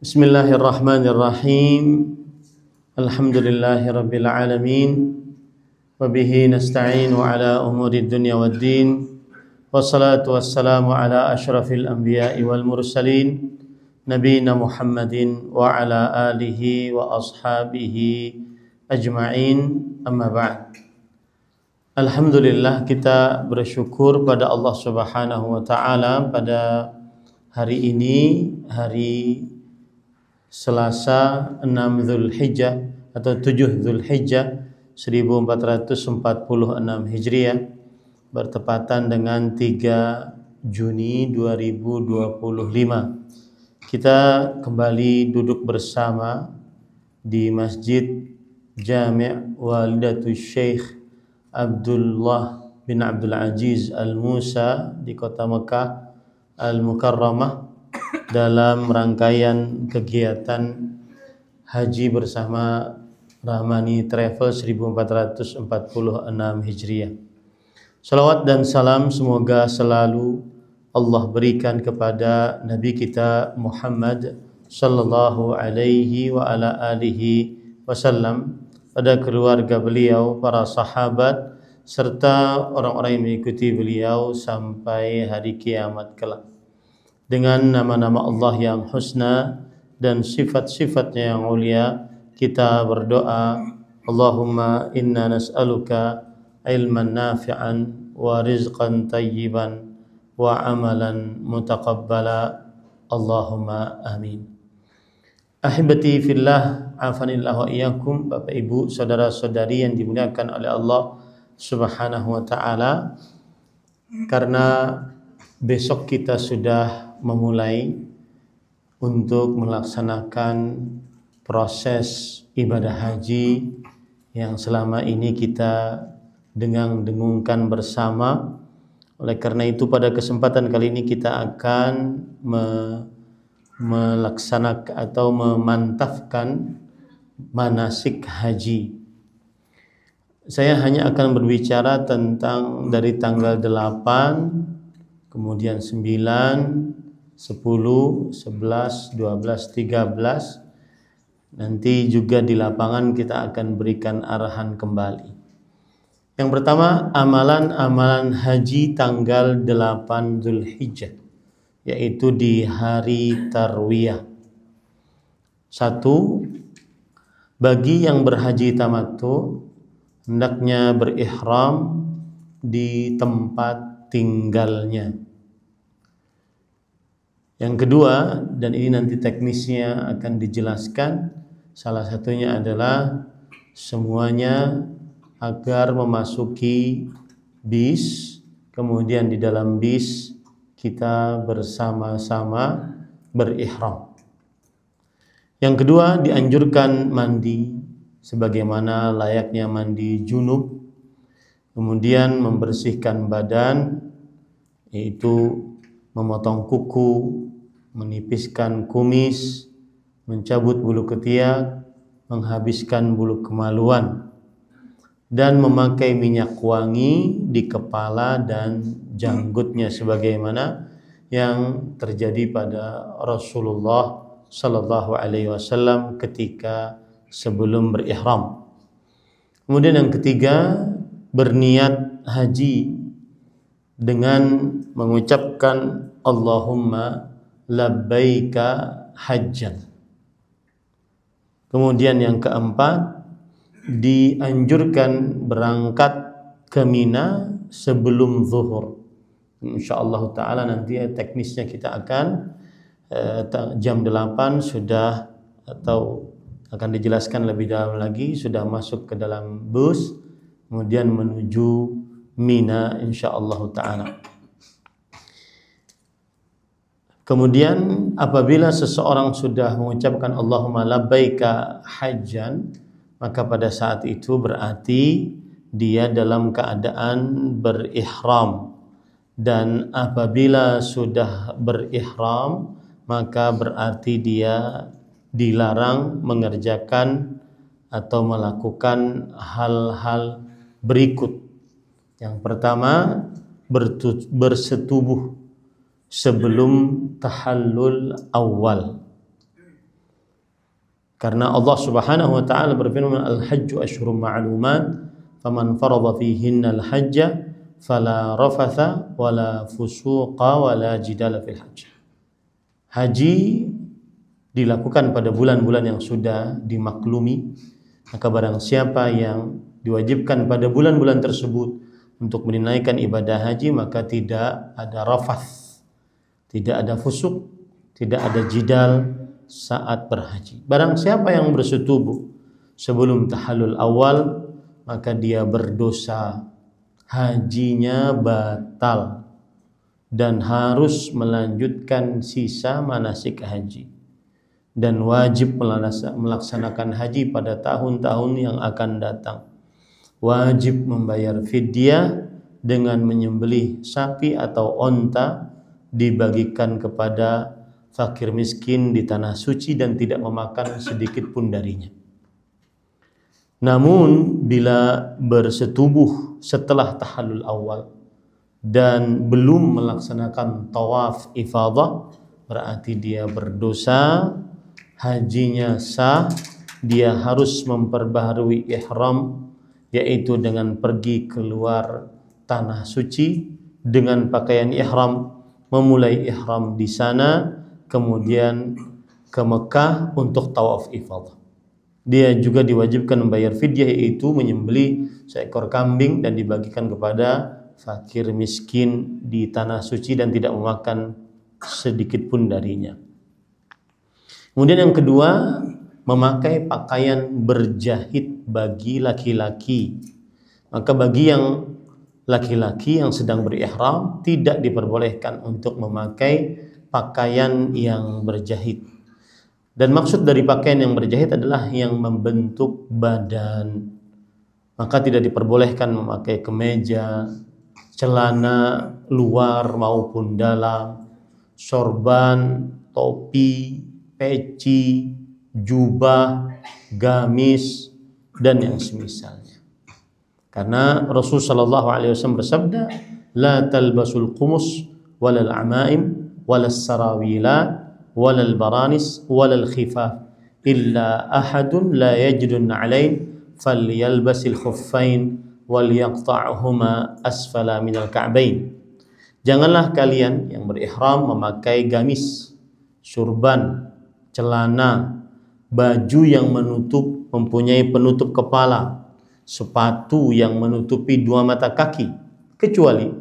Bismillahirrahmanirrahim. Alhamdulillahirabbil alamin. Wa bihi nasta'inu ala umuri dunya waddin. Wassalatu wassalamu ala asyrafil anbiya'i wal mursalin nabiyina Muhammadin wa ala alihi wa ashabihi ajma'in. Amma ba'd. Alhamdulillah, kita bersyukur pada Allah Subhanahu wa taala pada hari ini, hari Selasa 6 Zulhijjah atau 7 Zulhijjah 1446 Hijriah, bertepatan dengan 3 Juni 2025. Kita kembali duduk bersama di Masjid Jami' Walidatul Syekh Abdullah bin Abdul Aziz Al-Musa di kota Mekah Al-Mukarramah dalam rangkaian kegiatan haji bersama Rahmani Travel 1446 Hijriah. Salawat dan salam semoga selalu Allah berikan kepada Nabi kita Muhammad sallallahu alaihi wa ala alihi wasallam, pada keluarga beliau, para sahabat, serta orang-orang yang mengikuti beliau sampai hari kiamat kelak. Dengan nama-nama Allah yang husna dan sifat-sifatnya yang mulia, kita berdoa, Allahumma inna nas'aluka ilman nafi'an wa rizqan tayyiban wa amalan mutaqabbala. Allahumma amin. Ahibati fillah, afanillah wa iyyakum. Bapak Ibu, saudara-saudari yang dimuliakan oleh Allah Subhanahu wa taala, karena besok kita sudah memulai untuk melaksanakan proses ibadah haji yang selama ini kita dengung-dengungkan bersama. Oleh karena itu, pada kesempatan kali ini kita akan melaksanakan atau memantafkan manasik haji. Saya hanya akan berbicara tentang dari tanggal 8, kemudian 9, 10, 11, 12, 13. Nanti juga di lapangan kita akan berikan arahan kembali. Yang pertama, amalan-amalan haji tanggal 8 Zulhijjah, yaitu di hari Tarwiyah. 1. Bagi yang berhaji tamattu, hendaknya berihram di tempat tinggalnya. Yang kedua, dan ini nanti teknisnya akan dijelaskan, salah satunya adalah semuanya agar memasuki bis, kemudian di dalam bis kita bersama-sama berihram. Yang kedua, dianjurkan mandi sebagaimana layaknya mandi junub, kemudian membersihkan badan, yaitu memotong kuku, menipiskan kumis, mencabut bulu ketiak, menghabiskan bulu kemaluan, dan memakai minyak wangi di kepala dan janggutnya sebagaimana yang terjadi pada Rasulullah sallallahu alaihi wasallam ketika sebelum berihram. Kemudian yang ketiga, berniat haji dengan mengucapkan Allahumma labbaika hajjan. Kemudian yang keempat, dianjurkan berangkat ke Mina sebelum zuhur. Insyaallah taala nanti teknisnya kita akan jam 8 sudah, atau akan dijelaskan lebih dalam lagi, sudah masuk ke dalam bus kemudian menuju Mina insyaallah taala. Kemudian apabila seseorang sudah mengucapkan Allahumma labbaika hajjan, maka pada saat itu berarti dia dalam keadaan berihram. Dan apabila sudah berihram, maka berarti dia dilarang mengerjakan atau melakukan hal-hal berikut. Yang pertama, bersetubuh sebelum tahallul awal. Karena Allah Subhanahu wa taala berfirman, "Al-hajju asyhurun ma'lumat, faman faradha fihinna al-hajja fala rafatha wala fusuqa wala jidala fil hajj." Haji dilakukan pada bulan-bulan yang sudah dimaklumi, maka barang siapa yang diwajibkan pada bulan-bulan tersebut untuk menunaikan ibadah haji, maka tidak ada rafath, tidak ada fusuk, tidak ada jidal saat berhaji. Barang siapa yang bersetubuh sebelum tahallul awal, maka dia berdosa, hajinya batal dan harus melanjutkan sisa manasik haji, dan wajib melaksanakan haji pada tahun-tahun yang akan datang. Wajib membayar fidyah dengan menyembelih sapi atau onta, dibagikan kepada fakir miskin di tanah suci dan tidak memakan sedikit pun darinya. Namun bila bersetubuh setelah tahallul awal dan belum melaksanakan tawaf ifadah, berarti dia berdosa, hajinya sah, dia harus memperbaharui ihram, yaitu dengan pergi keluar tanah suci dengan pakaian ihram, memulai ihram di sana, kemudian ke Mekah untuk tawaf ifadah. Dia juga diwajibkan membayar fidyah, yaitu menyembelih seekor kambing dan dibagikan kepada fakir miskin di tanah suci dan tidak memakan sedikit pun darinya. Kemudian yang kedua, memakai pakaian berjahit bagi laki-laki. Maka bagi yang laki-laki yang sedang berihram tidak diperbolehkan untuk memakai pakaian yang berjahit. Dan maksud dari pakaian yang berjahit adalah yang membentuk badan. Maka tidak diperbolehkan memakai kemeja, celana luar maupun dalam, sorban, topi, peci, jubah, gamis, dan yang semisalnya. Karena Rasul sallallahu alaihi wasallam bersabda, "La talbasul qumus walal amaim walas sarawilat walal baranis walal khifaf illa ahadun la yajidun alain falyalbasil khuffain wal yaqta'huma asfala minal ka'bain." Janganlah kalian yang berihram memakai gamis, surban, celana, baju yang mempunyai penutup kepala, sepatu yang menutupi dua mata kaki, kecuali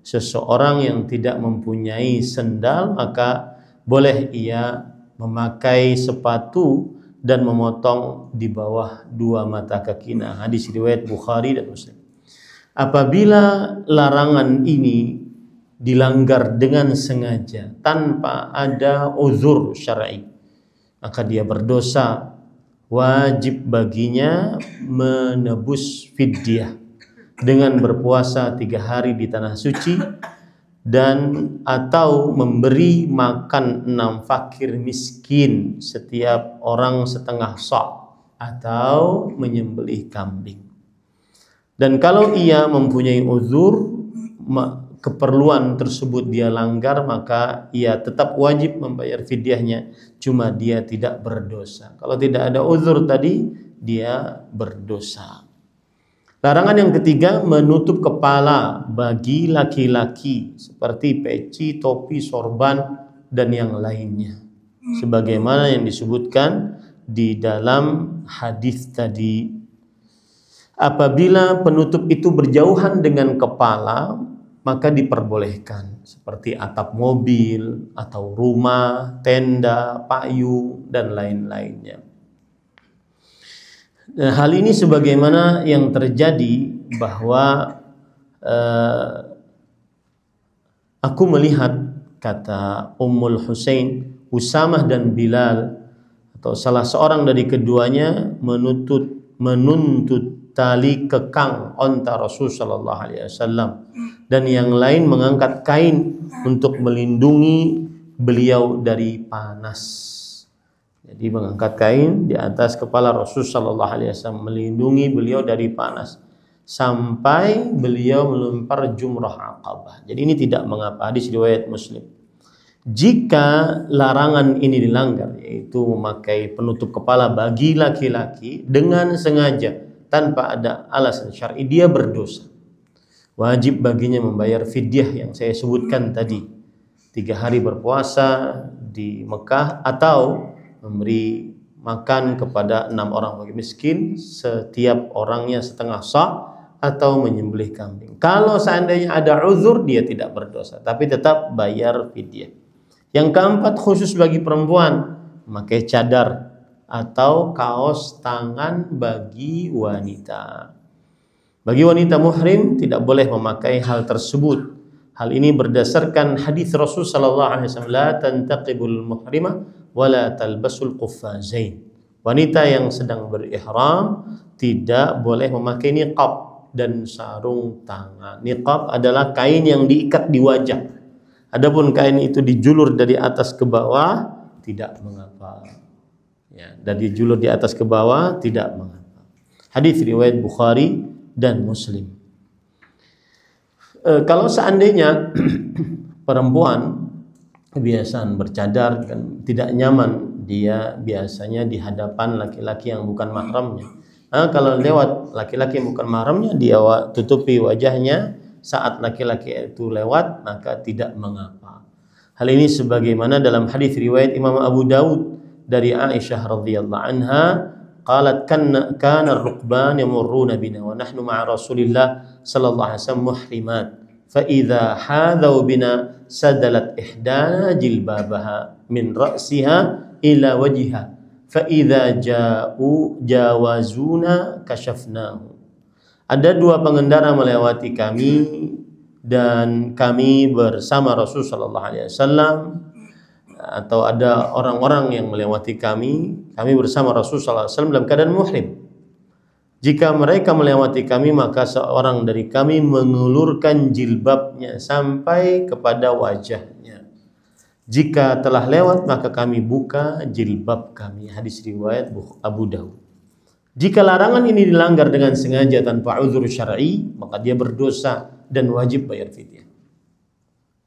seseorang yang tidak mempunyai sendal, maka boleh ia memakai sepatu dan memotong di bawah dua mata kaki. Nah, hadis riwayat Bukhari dan Muslim. Apabila larangan ini dilanggar dengan sengaja tanpa ada uzur syar'i, maka dia berdosa. Wajib baginya menebus fidyah dengan berpuasa 3 hari di tanah suci dan atau memberi makan 6 fakir miskin setiap orang setengah sa' atau menyembelih kambing. Dan kalau ia mempunyai uzur, keperluan tersebut dia langgar, maka ia tetap wajib membayar fidyahnya, cuma dia tidak berdosa. Kalau tidak ada uzur tadi, dia berdosa. Larangan yang ketiga, menutup kepala bagi laki-laki seperti peci, topi, sorban, dan yang lainnya, sebagaimana yang disebutkan di dalam hadis tadi. Apabila penutup itu berjauhan dengan kepala, maka diperbolehkan, seperti atap mobil atau rumah, tenda, payung, dan lain-lainnya. Dan hal ini sebagaimana yang terjadi bahwa aku melihat, kata Ummul Husain, Usamah dan Bilal atau salah seorang dari keduanya menuntut tali kekang onta Rasul sallallahu alaihi wasallam, dan yang lain mengangkat kain untuk melindungi beliau dari panas. Jadi mengangkat kain di atas kepala Rasul sallallahu alaihi wasallam melindungi beliau dari panas sampai beliau melempar jumrah Aqabah. Jadi ini tidak mengapa, hadis riwayat Muslim. Jika larangan ini dilanggar, yaitu memakai penutup kepala bagi laki-laki dengan sengaja tanpa ada alasan syar'i, dia berdosa. Wajib baginya membayar fidyah yang saya sebutkan tadi, 3 hari berpuasa di Mekah, atau memberi makan kepada 6 orang bagi miskin, setiap orangnya setengah sa', atau menyembelih kambing. Kalau seandainya ada uzur, dia tidak berdosa, tapi tetap bayar fidyah. Yang keempat, khusus bagi perempuan, memakai cadar atau kaos tangan bagi wanita. Bagi wanita muhrim tidak boleh memakai hal tersebut. Hal ini berdasarkan hadis Rasul sallallahu alaihi wasallam, la tantaqibul muhrima wa la talbasul quffazain. Wanita yang sedang berihram tidak boleh memakai niqab dan sarung tangan. Niqab adalah kain yang diikat di wajah. Adapun kain itu dijulur dari atas ke bawah tidak mengapa. Ya, dari julur di atas ke bawah tidak mengapa. Hadis riwayat Bukhari dan Muslim. Kalau seandainya perempuan kebiasaan bercadar kan tidak nyaman, dia biasanya di hadapan laki-laki yang bukan mahramnya. Kalau lewat laki-laki yang bukan mahramnya, dia tutupi wajahnya. Saat laki-laki itu lewat, maka tidak mengapa. Hal ini sebagaimana dalam hadis riwayat Imam Abu Dawud dari Aisyah radhiyallahu anha, qalat kana ar-rukban yamurruna bina wa nahnu ma'a Rasulillah sallallahu alaihi wasallam muhrimat, fa idza hadaw bina sadalat ihdana jilbabaha min ra'siha ila wajhiha, fa idza jawazuna kashafnahu. Ada 2 pengendara melewati kami dan kami bersama Rasul sallallahu alaihi wasallam, atau ada orang-orang yang melewati kami bersama Rasul sallallahu alaihi wasallam dalam keadaan muhrim. Jika mereka melewati kami, maka seorang dari kami mengulurkan jilbabnya sampai kepada wajahnya. Jika telah lewat, maka kami buka jilbab kami. Hadis riwayat Abu Dawud. Jika larangan ini dilanggar dengan sengaja tanpa uzur syar'i, maka dia berdosa dan wajib bayar fidyah.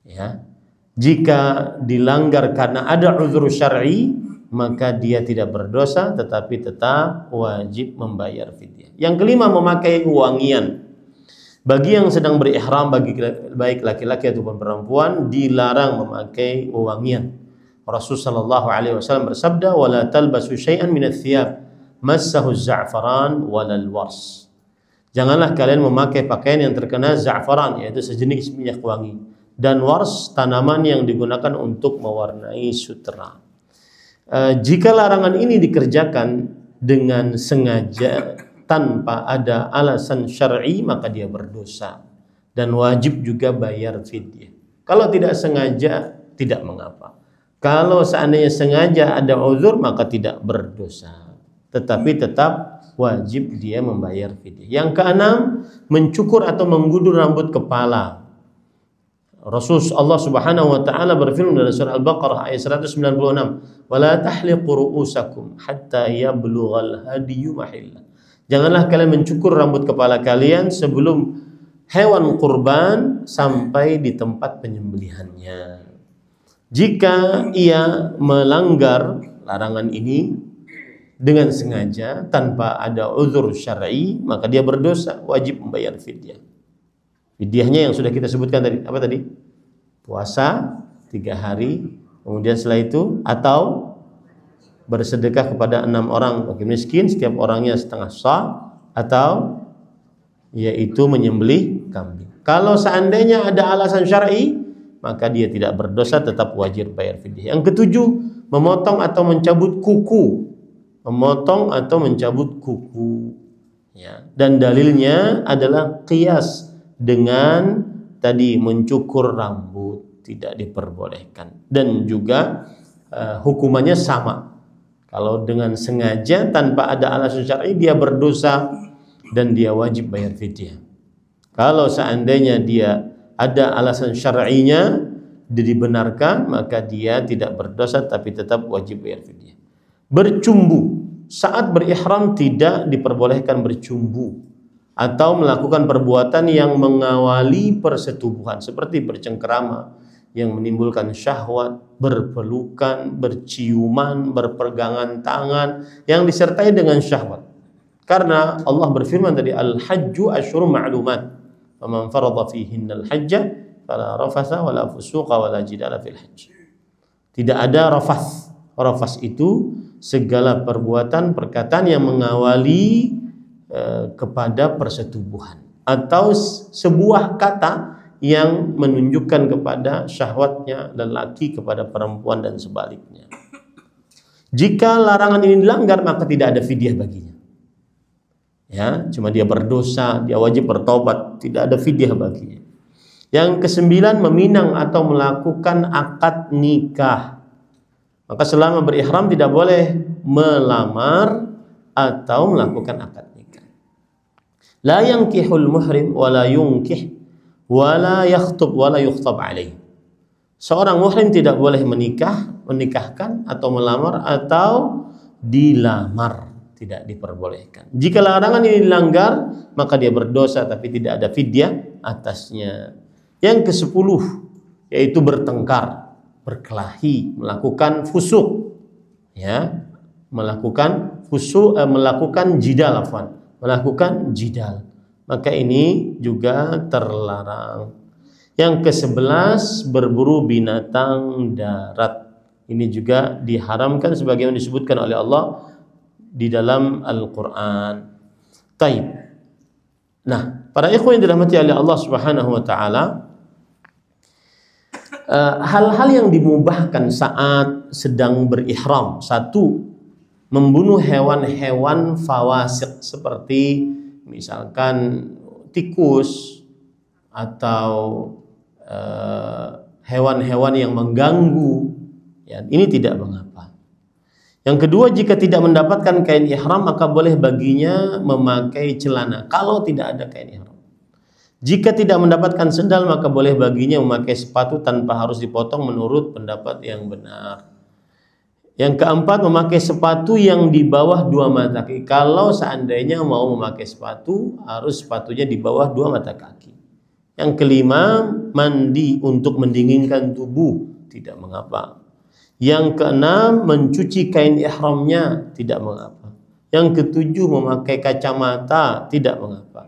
Ya. Jika dilanggar karena ada uzur syar'i, maka dia tidak berdosa tetapi tetap wajib membayar fidyah. Yang kelima, memakai wangian. Bagi yang sedang berihram, baik laki-laki ataupun perempuan, dilarang memakai wangian. Rasulullah sallallahu alaihi wasallam bersabda, "Wala talbasu syai'an minats thiyab massahu za'faran walal wars." Janganlah kalian memakai pakaian yang terkena za'faran, yaitu sejenis minyak wangi, dan wars, tanaman yang digunakan untuk mewarnai sutera. Jika larangan ini dikerjakan dengan sengaja tanpa ada alasan syar'i, maka dia berdosa dan wajib juga bayar fidyah. Kalau tidak sengaja tidak mengapa. Kalau seandainya sengaja ada uzur, maka tidak berdosa, tetapi tetap wajib dia membayar fidyah. Yang keenam, mencukur atau menggundur rambut kepala. Rasulullah Allah Subhanahu wa taala berfirman dalam surah Al-Baqarah ayat 196, "Wala tahliqu ru'usakum hatta yablughal hadyu mahillah." Janganlah kalian mencukur rambut kepala kalian sebelum hewan kurban sampai di tempat penyembelihannya. Jika ia melanggar larangan ini dengan sengaja tanpa ada uzur syar'i, maka dia berdosa, wajib membayar fidyah. Fidyahnya yang sudah kita sebutkan tadi, apa tadi? Puasa 3 hari, kemudian setelah itu atau bersedekah kepada 6 orang bagi miskin, setiap orangnya setengah sa', atau yaitu menyembelih kambing. Kalau seandainya ada alasan syar'i, maka dia tidak berdosa, tetap wajib bayar fidyah. Yang ketujuh, memotong atau mencabut kuku. Memotong atau mencabut kuku, ya. Dan dalilnya adalah qiyas dengan tadi mencukur rambut, tidak diperbolehkan. Dan juga hukumannya sama. Kalau dengan sengaja tanpa ada alasan syar'i, dia berdosa dan dia wajib bayar fidyah. Kalau seandainya dia ada alasan syar'inya dibenarkan, maka dia tidak berdosa tapi tetap wajib bayar fidyah. Bercumbu. Saat berihram tidak diperbolehkan bercumbu atau melakukan perbuatan yang mengawali persetubuhan seperti bercengkerama, yang menimbulkan syahwat, berpelukan, berciuman, berpegangan tangan yang disertai dengan syahwat. Karena Allah berfirman tadi, al-hajju asyhurun ma'lumat. Faman farada fihinnal hajja fala rafasa wala fusuqa wala jidala fil hajj. Tidak ada rafas. Rafas itu segala perbuatan, perkataan yang mengawali kepada persetubuhan, atau sebuah kata yang menunjukkan kepada syahwatnya lelaki kepada perempuan dan sebaliknya. Jika larangan ini dilanggar, maka tidak ada fidyah baginya. Ya, cuma dia berdosa, dia wajib bertobat, tidak ada fidyah baginya. Yang kesembilan, meminang atau melakukan akad nikah. Maka selama berihram tidak boleh melamar atau melakukan akad nikah. La yankihul muhrim wala yunkih wala yakhtub wala yukhtab alaih. Seorang muhrim tidak boleh menikahkan atau melamar atau dilamar, tidak diperbolehkan. Jika larangan ini dilanggar, maka dia berdosa tapi tidak ada fidyah atasnya. Yang ke-10 yaitu bertengkar, berkelahi, melakukan fusuk, ya, melakukan jidal. Maka ini juga terlarang. Yang ke-11 berburu binatang darat. Ini juga diharamkan sebagaimana disebutkan oleh Allah di dalam Al-Qur'an. Taib. Nah, para ikhwan yang dirahmati oleh Allah Subhanahu wa taala, hal-hal yang dimubahkan saat sedang berihram. Satu, membunuh hewan-hewan fawasiq seperti misalkan tikus atau hewan-hewan yang mengganggu, ya, ini tidak mengapa. Yang kedua, jika tidak mendapatkan kain ihram, maka boleh baginya memakai celana kalau tidak ada kain ihram. Jika tidak mendapatkan sendal, maka boleh baginya memakai sepatu tanpa harus dipotong menurut pendapat yang benar. Yang keempat, memakai sepatu yang di bawah 2 mata kaki. Kalau seandainya mau memakai sepatu, harus sepatunya di bawah 2 mata kaki. Yang kelima, mandi untuk mendinginkan tubuh, tidak mengapa. Yang keenam, mencuci kain ihramnya, tidak mengapa. Yang ketujuh, memakai kacamata, tidak mengapa.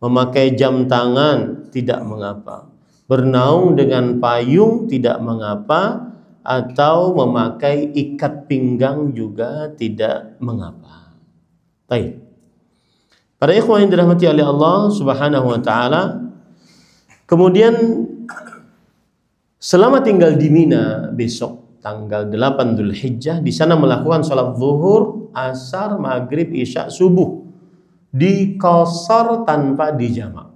Memakai jam tangan, tidak mengapa. Bernaung dengan payung, tidak mengapa. Atau memakai ikat pinggang juga tidak mengapa. Baik. Para ikhwan yang dirahmati oleh Allah Subhanahu wa taala, kemudian selama tinggal di Mina besok tanggal 8 Dzulhijjah, di sana melakukan salat zuhur, asar, maghrib, isya, subuh di qasar tanpa dijamak.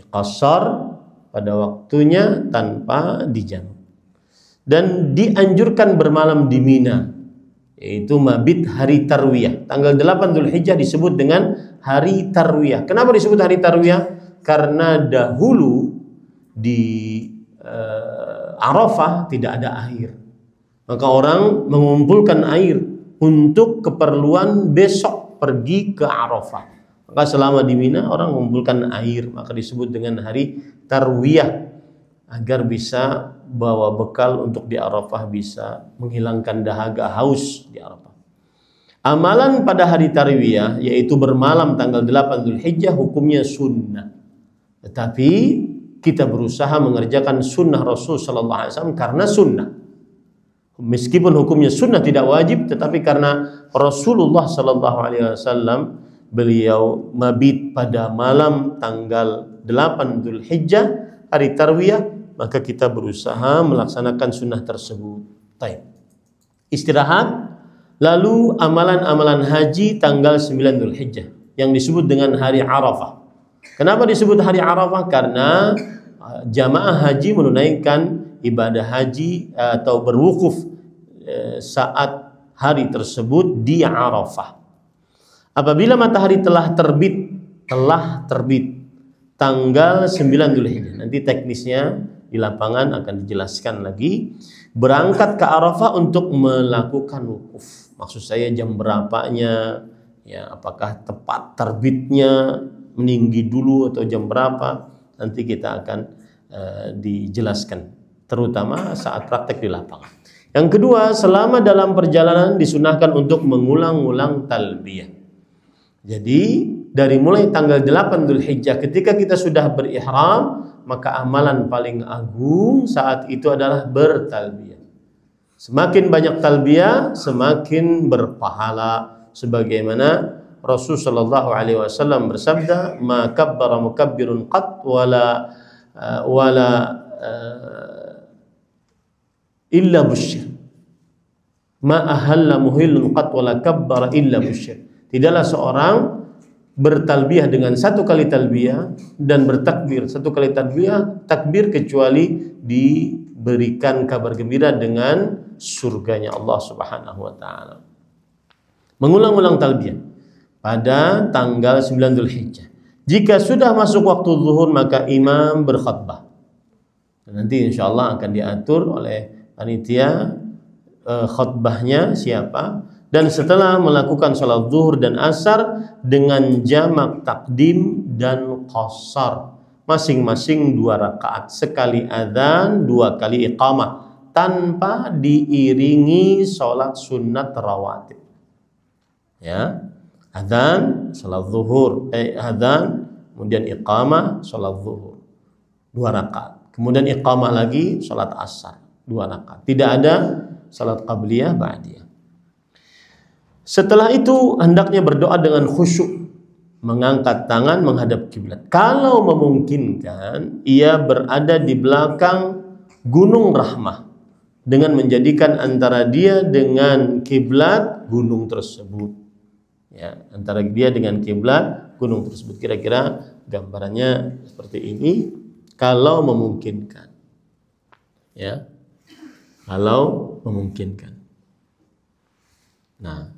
Qasar pada waktunya tanpa dijamak. Dan dianjurkan bermalam di Mina, yaitu mabit hari tarwiyah. Tanggal 8 Dzulhijjah disebut dengan hari tarwiyah. Kenapa disebut hari tarwiyah? Karena dahulu di Arafah tidak ada air. Maka orang mengumpulkan air untuk keperluan besok pergi ke Arafah. Maka selama di Mina orang mengumpulkan air, maka disebut dengan hari tarwiyah, agar bisa bawa bekal untuk di Arafah, bisa menghilangkan dahaga haus di Arafah. Amalan pada hari tarwiyah yaitu bermalam tanggal 8 Dzulhijjah hukumnya sunnah. Tetapi kita berusaha mengerjakan sunnah Rasul sallallahu alaihi wasallam karena sunnah. Meskipun hukumnya sunnah tidak wajib, tetapi karena Rasulullah sallallahu alaihi wasallam beliau mabit pada malam tanggal 8 Dzulhijjah hari tarwiyah, maka kita berusaha melaksanakan sunnah tersebut. Baik. Istirahat, lalu amalan-amalan haji tanggal 9 Dzulhijjah yang disebut dengan hari Arafah. Kenapa disebut hari Arafah? Karena jamaah haji menunaikan ibadah haji atau berwukuf saat hari tersebut di Arafah. Apabila matahari telah terbit tanggal 9 Dzulhijjah. Nanti teknisnya di lapangan akan dijelaskan lagi. Berangkat ke Arafah untuk melakukan wukuf. Maksud saya jam berapanya, ya, apakah tepat terbitnya meninggi dulu atau jam berapa, nanti kita akan dijelaskan. terutama saat praktek di lapangan. Yang kedua, selama dalam perjalanan disunahkan untuk mengulang-ulang talbiyah. Jadi dari mulai tanggal 8 Dzulhijjah ketika kita sudah berihram, maka amalan paling agung saat itu adalah bertalbiyah. Semakin banyak talbiyah, semakin berpahala, sebagaimana Rasul sallallahu alaihi wasallam bersabda, "Ma kabbara mukabbirun qat wala illa busyir. Ma ahalla muhillun qat wala kabbara illa busyir." Tidaklah seorang bertalbiyah dengan satu kali talbiyah dan bertakbir satu kali takbir kecuali diberikan kabar gembira dengan surganya Allah Subhanahu wa taala. Mengulang-ulang talbiyah pada tanggal 9 Dzulhijjah. Jika sudah masuk waktu zuhur, maka imam berkhutbah. Nanti insyaallah akan diatur oleh panitia khutbahnya siapa. Dan setelah melakukan salat zuhur dan asar dengan jamak takdim dan qasar, masing-masing 2 rakaat, sekali adzan 2 kali iqamah, tanpa diiringi salat sunat rawatib. Ya, adzan salat zuhur, adzan kemudian iqamah salat zuhur 2 rakaat, kemudian iqamah lagi salat asar 2 rakaat. Tidak ada salat qabliyah ba'diyah. Setelah itu hendaknya berdoa dengan khusyuk, mengangkat tangan menghadap kiblat. Kalau memungkinkan, ia berada di belakang gunung rahmah dengan menjadikan antara dia dengan kiblat gunung tersebut. Ya, antara dia dengan kiblat gunung tersebut. Kira-kira gambarannya seperti ini kalau memungkinkan. Ya. Kalau memungkinkan. Nah,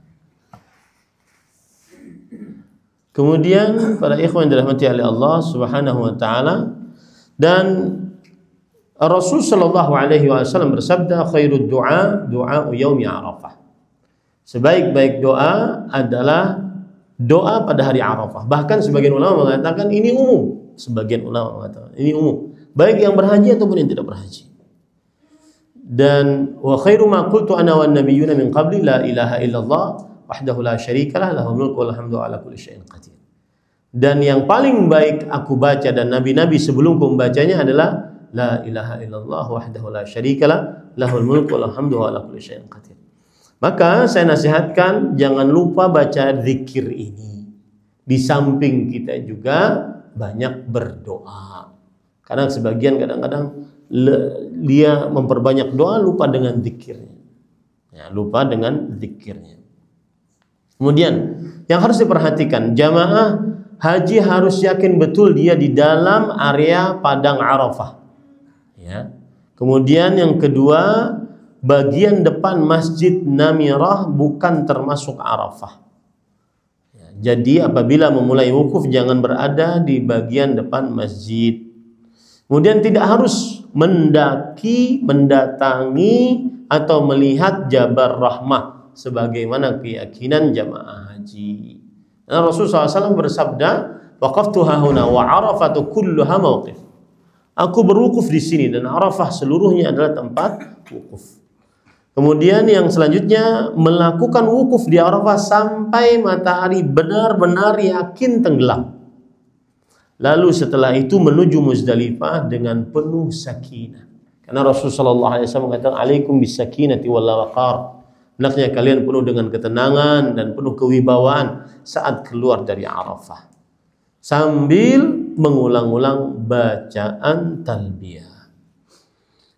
kemudian para ikhwan yang dirahmati oleh Allah Subhanahu wa taala, dan Rasul sallallahu alaihi wasallam bersabda, "Khairud du'a du'a yaumi Arafah." Sebaik-baik doa adalah doa pada hari Arafah. Bahkan sebagian ulama mengatakan ini umum. Sebagian ulama mengatakan ini umum, baik yang berhaji ataupun yang tidak berhaji. Dan wa khairu ma qultu ana wan nabiyyuna min qabli la ilaha illallah wahdahu la syarikalah lahul mulku wal hamdu ala kulli syai'in qadir. Dan yang paling baik aku baca dan nabi-nabi sebelumku membacanya adalah la ilaha illallah wahdahu la syarikalah lahul mulku wal hamdu ala kulli syai'in qadir. Maka saya nasihatkan jangan lupa baca zikir ini. Di samping kita juga banyak berdoa. Karena sebagian kadang-kadang dia memperbanyak doa lupa dengan zikirnya. Ya, lupa dengan zikirnya. Kemudian yang harus diperhatikan, jamaah haji harus yakin betul dia di dalam area padang Arafah. Ya. Kemudian yang kedua, bagian depan Masjid Namirah bukan termasuk Arafah. Ya, jadi apabila memulai wukuf jangan berada di bagian depan masjid. Kemudian tidak harus mendaki, mendatangi atau melihat Jabal Rahmah sebagaimana keyakinan jamaah haji. Nah, Rasulullah SAW bersabda, "Waqaftu hahuna wa Arafatu kulluha mauqif." Aku berwukuf di sini dan Arafah seluruhnya adalah tempat wukuf. Kemudian yang selanjutnya melakukan wukuf di Arafah sampai matahari benar-benar yakin tenggelam. Lalu setelah itu menuju Muzdalifah dengan penuh sakinah. Karena Rasulullah SAW mengatakan, "Alaikum bis sakinati wal waqar." Hendaknya kalian penuh dengan ketenangan dan penuh kewibawaan saat keluar dari Arafah. Sambil mengulang-ulang bacaan talbiyah.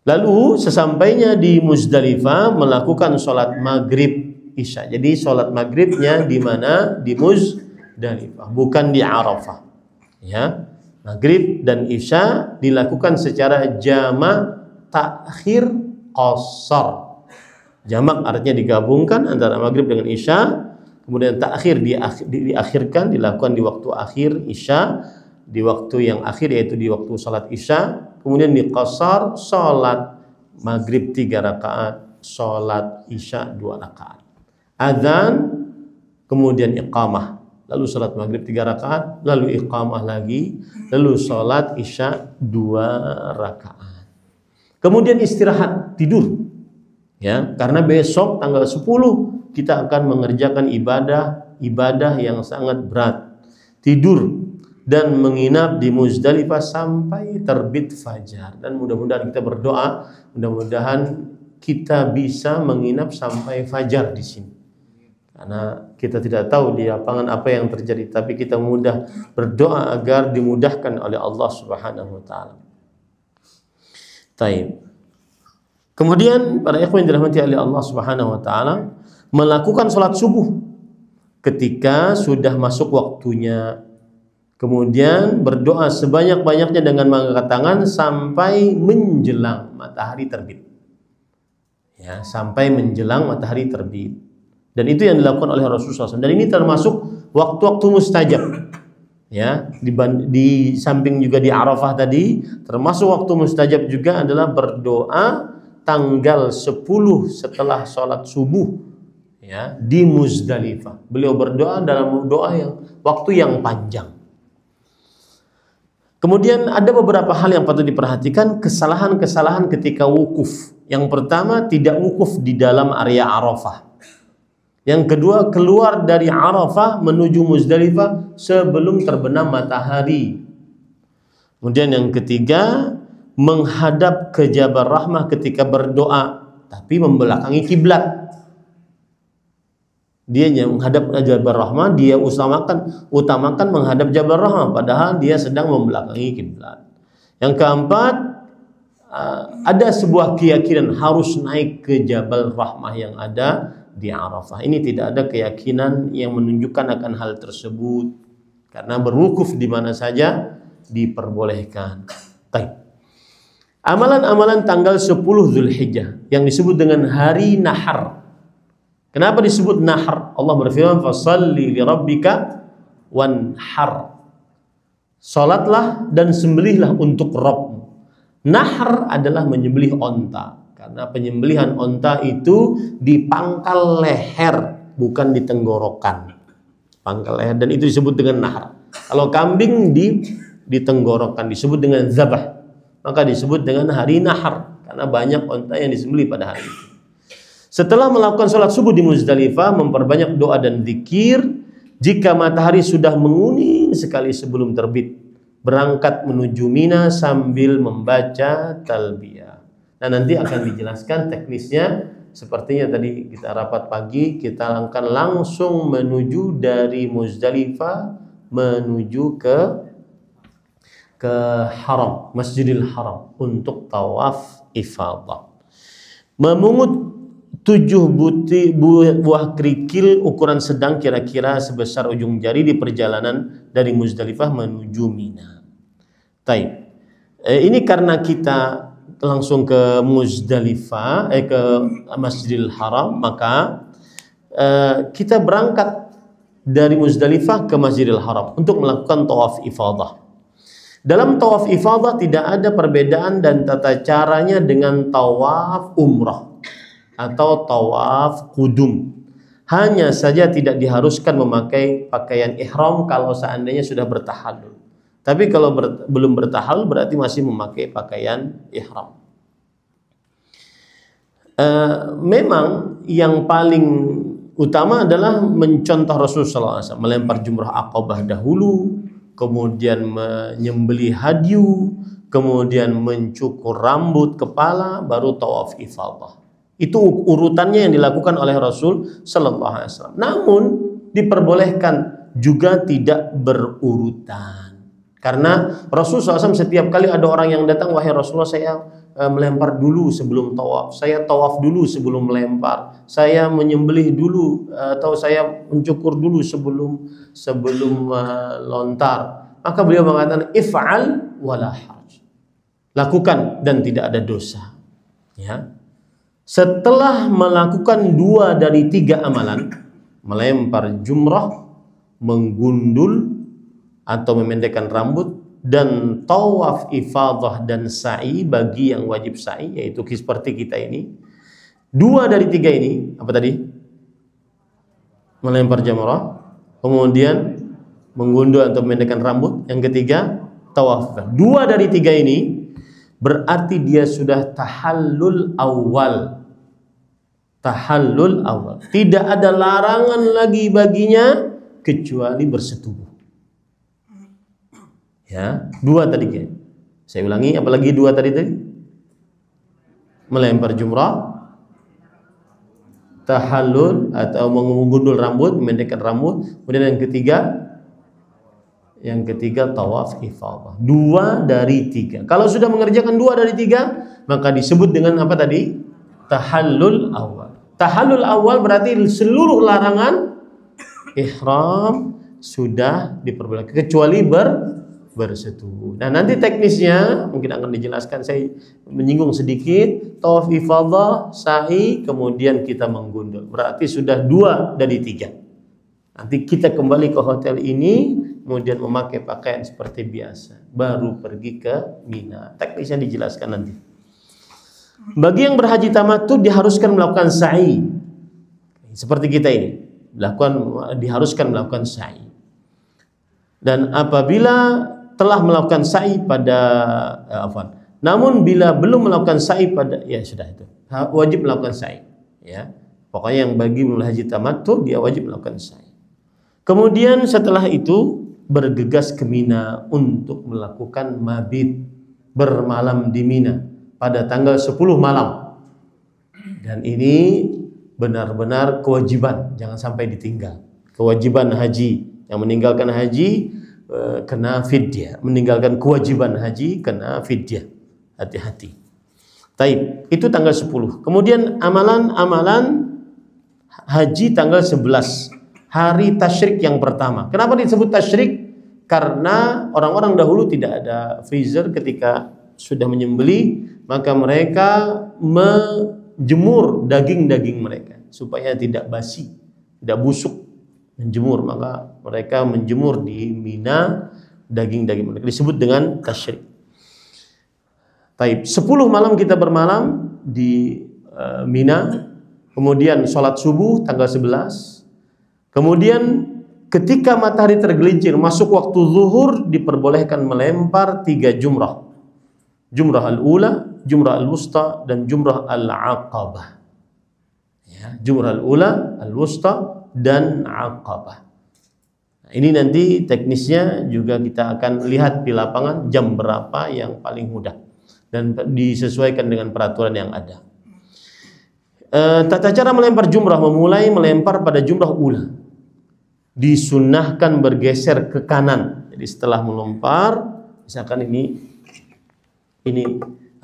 Lalu sesampainya di Muzdalifah melakukan sholat maghrib isya. Jadi sholat maghribnya di mana? Di Muzdalifah, bukan di Arafah. Ya, maghrib dan isya dilakukan secara jamak takhir qasar. Jamak artinya digabungkan antara maghrib dengan isya, kemudian takhir diakhirkan, dilakukan di waktu akhir isya, di waktu yang akhir yaitu di waktu salat isya, kemudian di qasar salat maghrib 3 rakaat, salat isya 2 rakaat. Adzan, kemudian iqamah. Lalu salat maghrib 3 rakaat, lalu iqamah lagi, lalu salat isya 2 rakaat. Kemudian istirahat, tidur. Ya, karena besok tanggal 10 kita akan mengerjakan ibadah yang sangat berat. Tidur dan menginap di Muzdalifah sampai terbit fajar. Dan mudah-mudahan kita berdoa, mudah-mudahan kita bisa menginap sampai fajar di sini. Karena kita tidak tahu di lapangan apa yang terjadi, tapi kita mudah berdoa agar dimudahkan oleh Allah Subhanahu wa taala. Taib. Kemudian para ikhwan yang dirahmati oleh Allah Subhanahu wa taala, melakukan salat subuh ketika sudah masuk waktunya. Kemudian berdoa sebanyak-banyaknya dengan mengangkat tangan sampai menjelang matahari terbit. Ya, sampai menjelang matahari terbit. Dan itu yang dilakukan oleh Rasulullah SAW. Dan ini termasuk waktu-waktu mustajab. Ya, di samping juga di Arafah tadi, termasuk waktu mustajab juga adalah berdoa tanggal 10 setelah sholat subuh, ya, di Muzdalifah. Beliau berdoa dalam doa waktu yang panjang. Kemudian ada beberapa hal yang patut diperhatikan, kesalahan-kesalahan ketika wukuf. Yang pertama, tidak wukuf di dalam area Arafah. Yang kedua, keluar dari Arafah menuju Muzdalifah sebelum terbenam matahari. Kemudian yang ketiga, menghadap ke Jabal Rahmah ketika berdoa, tapi membelakangi kiblat. Dia menghadap Jabal Rahmah, dia utamakan menghadap Jabal Rahmah, padahal dia sedang membelakangi kiblat. Yang keempat, ada sebuah keyakinan harus naik ke Jabal Rahmah yang ada di Arafah. Ini tidak ada keyakinan yang menunjukkan akan hal tersebut, karena berwukuf di mana saja diperbolehkan. Baik. Amalan-amalan tanggal 10 Zulhijjah yang disebut dengan hari Nahar. Kenapa disebut Nahar? Allah berfirman, "Fashalli li rabbika wanhar." Salatlah dan sembelihlah untuk Rabbmu. Nahar adalah menyembelih onta. Karena penyembelihan onta itu di pangkal leher, bukan di tenggorokan. Pangkal leher, dan itu disebut dengan nahar. Kalau kambing di tenggorokan disebut dengan zabah, maka disebut dengan hari Nahar, karena banyak onta yang disembelih pada hari itu. Setelah melakukan sholat subuh di Muzdalifah, memperbanyak doa dan zikir. Jika matahari sudah menguning sekali sebelum terbit, berangkat menuju Mina sambil membaca talbiyah. Nah, nanti akan dijelaskan teknisnya. Sepertinya tadi kita rapat pagi, kita akan langsung menuju dari Muzdalifah menuju ke Haram, Masjidil Haram untuk tawaf ifadah. Memungut 7 buah kerikil ukuran sedang kira-kira sebesar ujung jari di perjalanan dari Muzdalifah menuju Mina. Taib. Ini karena kita langsung ke Muzdalifah, ke Masjidil Haram, maka kita berangkat dari Muzdalifah ke Masjidil Haram untuk melakukan tawaf ifadah. Dalam tawaf ifadah tidak ada perbedaan dan tata caranya dengan tawaf umrah atau tawaf qudum. Hanya saja tidak diharuskan memakai pakaian ihram kalau seandainya sudah bertahallul. Tapi kalau belum bertahallul berarti masih memakai pakaian ihram. Memang yang paling utama adalah mencontoh Rasulullah SAW, melempar jumrah Aqabah dahulu, kemudian menyembelih hadyu, kemudian mencukur rambut kepala, baru tawaf ifadah. Itu urutannya yang dilakukan oleh Rasul sallallahu alaihi wasallam. Namun diperbolehkan juga tidak berurutan. Karena Rasul SAW setiap kali ada orang yang datang, "Wahai Rasulullah, saya melempar dulu sebelum tawaf, saya tawaf dulu sebelum melempar, saya menyembelih dulu atau saya mencukur dulu sebelum lontar." Maka beliau mengatakan, "If'al wala haraj." Lakukan dan tidak ada dosa. Ya. Setelah melakukan 2 dari 3 amalan, melempar jumrah, menggundul atau memendekkan rambut, dan tawaf ifadah dan sa'i bagi yang wajib sa'i, yaitu seperti kita ini. 2 dari 3 ini apa tadi? Melempar jumrah, kemudian menggundul atau memendekkan rambut. Yang ketiga tawaf. 2 dari 3 ini berarti dia sudah tahallul awal. Tahallul awal. Tidak ada larangan lagi baginya kecuali bersetubuh. Ya, dua tadi kan. Saya ulangi, apalagi dua tadi? Melempar jumrah, tahallul atau menggundul rambut, memendekkan rambut. Kemudian yang ketiga tawaf ifadah. 2 dari 3. Kalau sudah mengerjakan 2 dari 3, maka disebut dengan apa tadi? Tahallul awal. Tahallul awal berarti seluruh larangan ihram sudah diperbolehkan kecuali bersetubuh. Nah, nanti teknisnya mungkin akan dijelaskan, saya menyinggung sedikit. Tawaf ifadah, sa'i, kemudian kita menggundul. Berarti sudah 2 dari 3. Nanti kita kembali ke hotel ini, kemudian memakai pakaian seperti biasa, baru pergi ke Mina. Teknisnya dijelaskan nanti. Bagi yang berhaji tamattu diharuskan melakukan sa'i. Seperti kita ini, diharuskan melakukan sa'i. Dan apabila telah melakukan sa'i namun bila belum melakukan sa'i ya sudah, itu wajib melakukan sa'i, ya. Pokoknya yang bagi haji tamattu dia wajib melakukan sa'i. Kemudian setelah itu bergegas ke Mina untuk melakukan mabit, bermalam di Mina pada tanggal 10 malam. Dan ini benar-benar kewajiban, jangan sampai ditinggal. Kewajiban haji, yang meninggalkan haji kena fidyah, meninggalkan kewajiban haji kena fidyah. Hati-hati. Taib, itu tanggal 10. Kemudian amalan-amalan haji tanggal 11, hari tasyrik yang pertama. Kenapa disebut tasyrik? Karena orang-orang dahulu tidak ada freezer ketika sudah menyembeli, maka mereka menjemur daging-daging mereka supaya tidak basi, tidak busuk. Menjemur, maka mereka menjemur di Mina daging-daging mereka, disebut dengan tasyrik. Taib, 10 malam kita bermalam di Mina, kemudian sholat subuh tanggal 11, kemudian ketika matahari tergelincir masuk waktu zuhur diperbolehkan melempar 3 jumrah. Jumrah al-ula, jumrah al-wusta, dan jumrah al-aqabah. Ya, jumrah al-ula, al-wusta, dan aqabah. Nah, ini nanti teknisnya juga kita akan lihat di lapangan jam berapa yang paling mudah dan disesuaikan dengan peraturan yang ada. Tata cara melempar jumrah, memulai melempar pada jumrah ula. Disunnahkan bergeser ke kanan. Jadi setelah melempar, misalkan ini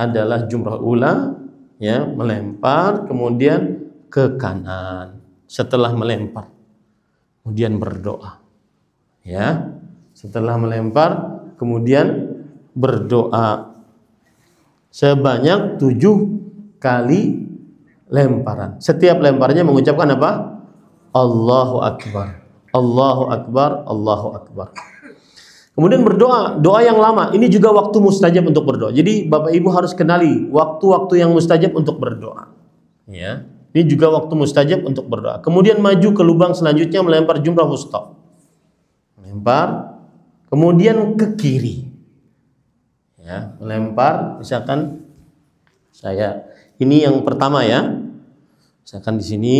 adalah jumrah ula, ya, melempar kemudian ke kanan. Setelah melempar, kemudian berdoa, ya. Setelah melempar, kemudian berdoa sebanyak 7 kali lemparan. Setiap lemparnya mengucapkan apa? Allahu Akbar, Allahu Akbar, Allahu Akbar. Kemudian berdoa, doa yang lama. Ini juga waktu mustajab untuk berdoa. Jadi Bapak Ibu harus kenali waktu-waktu yang mustajab untuk berdoa, ya. Ini juga waktu mustajab untuk berdoa. Kemudian maju ke lubang selanjutnya melempar jumrah wusta. Melempar, kemudian ke kiri. Ya, melempar, misalkan ini yang pertama, ya. Misalkan di sini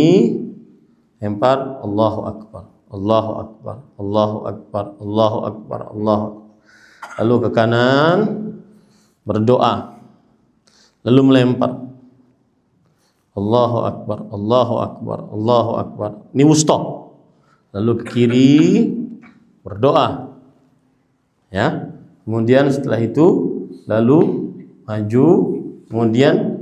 lempar Allahu Akbar, Allahu Akbar, Allahu Akbar, Allahu Akbar, Allahu Akbar. Lalu ke kanan berdoa. Lalu melempar Allahu Akbar, Allahu Akbar, Allahu Akbar. Ini wusta. Lalu ke kiri berdoa, ya. Kemudian setelah itu lalu maju, kemudian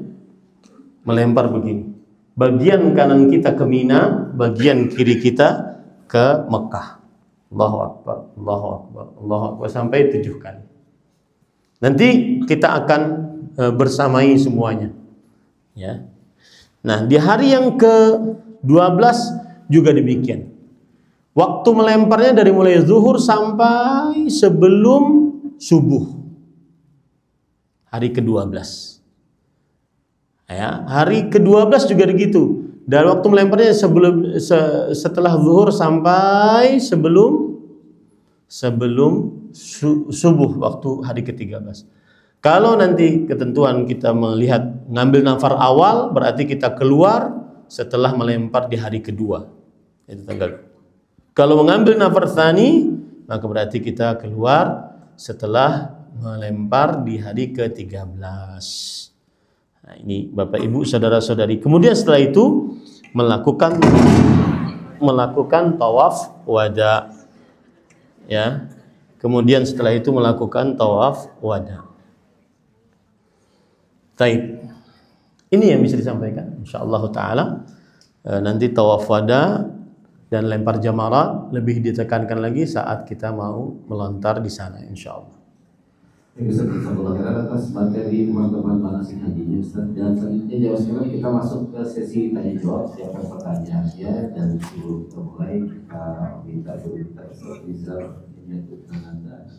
melempar begini. Bagian kanan kita ke Mina, bagian kiri kita ke Mekah. Allahu Akbar, Allahu Akbar, Allahu Akbar sampai 7 kali. Nanti kita akan bersamai semuanya, ya. Nah, di hari yang ke-12 juga demikian. Waktu melemparnya dari mulai zuhur sampai sebelum subuh. Hari ke-12. Ya, hari ke-12 juga begitu. Dan waktu melemparnya setelah zuhur sampai sebelum subuh waktu hari ke-13. Kalau nanti ketentuan kita melihat ngambil nafar awal, berarti kita keluar setelah melempar di hari kedua. Itu tanggal. Kalau mengambil nafar tsani, maka berarti kita keluar setelah melempar di hari ke-13. Nah, ini Bapak Ibu saudara-saudari. Kemudian setelah itu melakukan tawaf wada. Ya. Kemudian setelah itu melakukan tawaf wada. Taib. Ini yang bisa disampaikan insyaallah taala. Nanti tawaf wada dan lempar jamarat lebih ditekankan lagi saat kita mau melontar di sana insyaallah. Bisa bersabar atas materi teman-teman manasik hajinya Ustaz. Dan selanjutnya jawab sekarang kita masuk ke sesi tanya jawab. Siapa pertanyaannya, dan sebelum kita mulai kita minta dulu Ustaz bisa menyebutkan Anda.